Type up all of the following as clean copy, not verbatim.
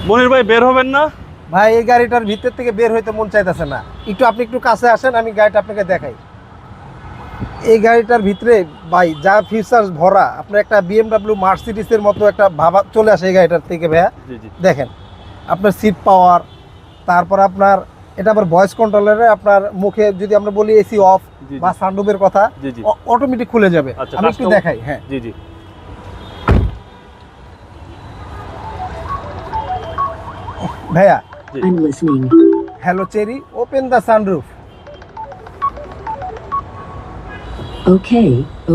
মনির ভাই বের হবেন না? ভাই এই গাড়িটার ভিতর থেকে বের হইতে মন চাইতেছে না। আপনি একটু কাছে আসেন, আমি গাড়িটা আপনাকে দেখাই। এই গাড়িটার ভিতরে ভাই যা ফিচার্স ভরা, আপনার একটা BMW মার্সিডিসের মতো একটা ভাবা চলে আসে এই গাড়িটার থেকে ভাইয়া। দেখেন আপনার সিট পাওয়ার, তারপর আপনার এটা আবার ভয়েস কন্ট্রোলারে আপনার মুখে যদি আমরা বলি এসি অফ বা সানরুফের কথা অটোমেটিক খুলে যাবে। আমি একটু দেখাই। হ্যাঁ জি জি ভাইয়া, hello cherry, open the sunroof. Okay,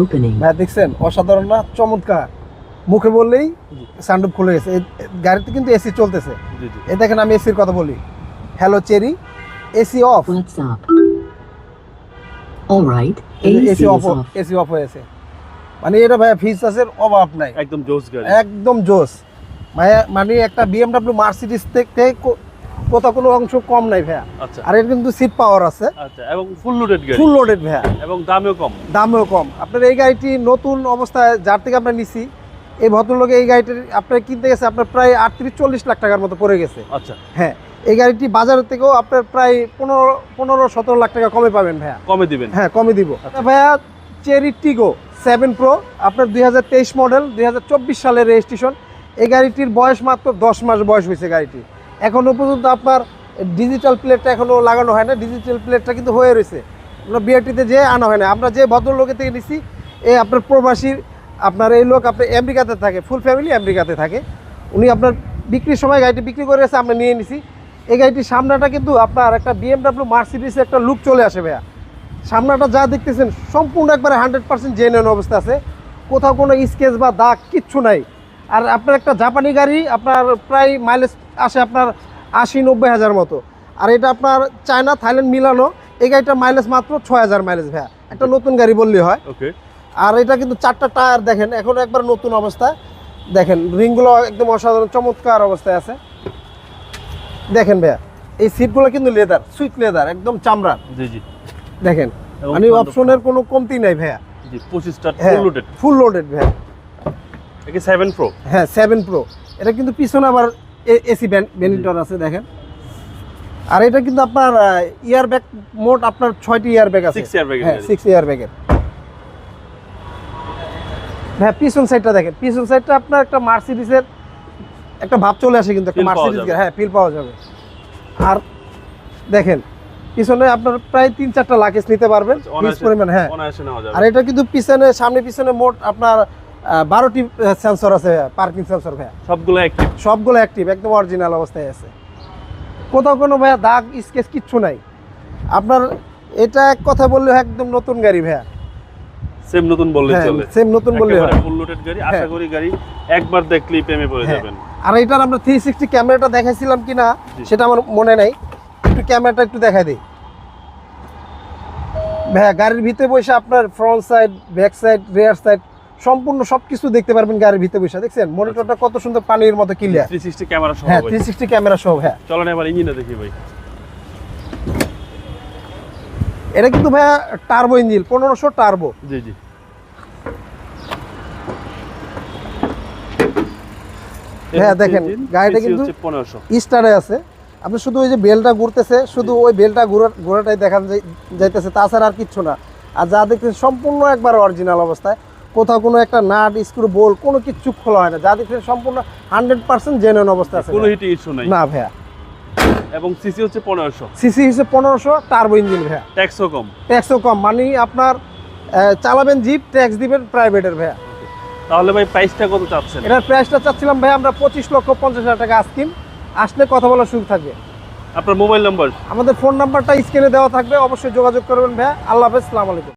opening. ভাই দেখছেন অসাধারণ না? চমৎকার। মুখে বললেই সানরুফ খুলে গেছে। গাড়িতে কিন্তু এসি চলতেছে। এই দেখেন আমি এসির কথা বলি, hello cherry, AC of. Alright, AC of, AC of হয়েছে। মানে এটা ভাইয়া ফিচার্সের অভাব নাই, একদম জোস গাড়ি, একদম জোস ভাইয়া। মানে একটা BMW মার্সিডিস থেকে কোথাও কোনো অংশ কম নাই ভাইয়া। আচ্ছা, আর এর কিন্তু সিট পাওয়ার আছে। আচ্ছা, এবং ফুল লোডেড গাড়ি, ফুল লোডেড ভাইয়া, এবং দামেও কম। দামেও কম। আপনার এই গাড়িটি নতুন অবস্থায় যার থেকে আমরা নিছি, এই ভদ্রলোকে এই গাড়িটি আপনার কিনতে গেছে আপনার প্রায় 38-40 লাখ টাকার মতো পড়ে গেছে। আচ্ছা, হ্যাঁ, এই গাড়িটি বাজারের থেকেও আপনার প্রায় 15-17 লাখ টাকা কমে পাবেন ভাইয়া। কমে দিবেন? হ্যাঁ, কমে দিব ভাইয়া। চেরি টিগো 7 প্রো আপনার 2023 মডেল, 2024 সালের রেজিস্ট্রেশন। এই গাড়িটির বয়স মাত্র 10 মাস বয়স হয়েছে গাড়িটি। এখনো পর্যন্ত আপনার ডিজিটাল প্লেটটা এখনো লাগানো হয় না। ডিজিটাল প্লেটটা কিন্তু হয়ে রয়েছে, আমরা বিআরটিতে যে আনা হয় না। আমরা যে ভদ্রলোকের থেকে নিছি, এই আপনার প্রবাসীর আপনার এই লোক আপনার আমেরিকাতে থাকে, ফুল ফ্যামিলি আমেরিকাতে থাকে। উনি আপনার বিক্রির সময় গাড়িটি বিক্রি করে গেছে, আমরা নিয়ে নিছি। এই গাড়িটির সামনাটা কিন্তু আপনার একটা BMW মার্সিডিসের একটা লুক চলে আসে ভাইয়া। সামনাটা যা দেখতেছেন সম্পূর্ণ একবারে 100% জেনুইন অবস্থা আছে, কোথাও কোনো স্কেচ বা দাগ কিচ্ছু নাই। আর আপনার একটা জাপানি গাড়ি আপনার প্রায় মাইলেজ আসে আপনার 80-90 হাজার মতো। আর এটা আপনার চায়না থাইল্যান্ড মিলানো। এই গাড়িটার মাইলেজ মাত্র 6000 মাইলেজ ভাইয়া, একটা নতুন গাড়ি বললেই হয়। ওকে। আর এটা কিন্তু 4টা টায়ার দেখেন এখন একবার নতুন অবস্থায়। দেখেন রিংগুলো একদম অসাধারণ চমৎকার অবস্থায় আছে। দেখেন ভাইয়া এই সিটগুলো কিন্তু লেদার, সুইট লেদার, একদম চামড়া। জি জি দেখেন মানে অপশনের কোনো কমতি নাই ভাইয়া। জি, 25টা ফুল লোডেড। ফুল লোডেড ভাইয়া। এটা 7 প্রো? হ্যাঁ 7 প্রো। এটা কিন্তু পিছনে আবার এসি ভেন্টিলেটর আছে দেখেন। আর এটা কিন্তু আপনার ইয়ার ব্যাগ মোট আপনার 6টি ইয়ার ব্যাগ আছে। 6 ইয়ার ব্যাগ। হ্যাঁ 6 ইয়ার ব্যাগের। হ্যাঁ পিছন সাইডটা দেখেন, পিছন সাইডটা আপনার একটা মার্সিডিসের একটা ভাব চলে আসে কিন্তু একটা মার্সিডিস, হ্যাঁ ফিল পাওয়া যাবে। আর দেখেন পিছনে আপনার প্রায় 3-4টা লাগেজ নিতে পারবেন হিউজ পরিমাণ। হ্যাঁ, আর এটা কিন্তু পিছনে সামনে পিছনে মোট আপনার 12টি সেন্সর আছে, পার্কিং সেন্সর ভাইয়া। সবগুলো অ্যাক্টিভ? সবগুলো অ্যাক্টিভ, একদম অরিজিনাল অবস্থায় আছে, কোথাও কোনো ভাইয়া দাগ স্কেচ কিচ্ছু নাই। আপনার এটা এক কথা বললে একদম নতুন গাড়ি ভাইয়া, সেম নতুন বললে চলে। সেম নতুন বললে হয়, ফুল লোডেড গাড়ি। আশা করি গাড়ি একবার দেখলেই প্রেমে পড়ে যাবেন। আর এটার আমরা 360 ক্যামেরাটা দেখাইছিলাম কিনা সেটা আমার মনে নাই, একটু ক্যামেরাটা একটু দেখাই দিই ভাইয়া। গাড়ির ভিতরে বসে আপনার ফ্রন্ট সাইড, ব্যাক সাইড, রিয়ার সাইড সম্পূর্ণ সবকিছু দেখতে পারবেন গাড়ির ভিতরে বসে। দেখছেন মনিটরটা কত সুন্দর পানির মতো ক্লিয়ার। 360 ক্যামেরা সহ? হ্যাঁ 360 ক্যামেরা সহ। হ্যাঁ চলেন এবার ইঞ্জিনটা দেখি ভাই। এটা কিন্তু ভাইয়া টার্বো ইঞ্জিন, 1500 টার্বো। জি জি। হ্যাঁ দেখেন গাড়িটা কিন্তু 1500 স্টারে আছে। আপনি শুধু ওই যে বেলটা ঘুরতেছে, শুধু ওই বেলটা ঘোরাটাই দেখান যাইতেছে, তাছাড়া আর কিচ্ছু না। আর যা দেখতেছেন সম্পূর্ণ একবার অরিজিনাল অবস্থায়, কোথাও কোনো একটা নাট স্ক্রু বোল কোনো কিছু খোলা হয় না। যা দেখতেছেন সম্পূর্ণ 100% জেনুইন অবস্থা আছে, কোনো হিটিং ইস্যু নাই না ভাইয়া। এবং সিসি হচ্ছে 1500? সিসি হচ্ছে 1500, টার্বো ইঞ্জিন ভাইয়া। ট্যাক্সও কম? ট্যাক্সও কম, মানে আপনার চালাবেন জিপ, ট্যাক্স দিবেন প্রাইভেটের ভাইয়া। তাহলে ভাই প্রাইসটা কত চাচ্ছেন? এটার প্রাইসটা চাচ্ছিলাম ভাই আমরা 25,50,000 টাকা আস্কিন। আসলে কথা বলার সুযোগ থাকবে। আপনার মোবাইল নাম্বার? আমাদের ফোন নাম্বারটা স্ক্রিনে দেওয়া থাকবে, অবশ্যই যোগাযোগ করবেন ভাইয়া। আল্লাহ হাফেজ, আসসালামু আলাইকুম।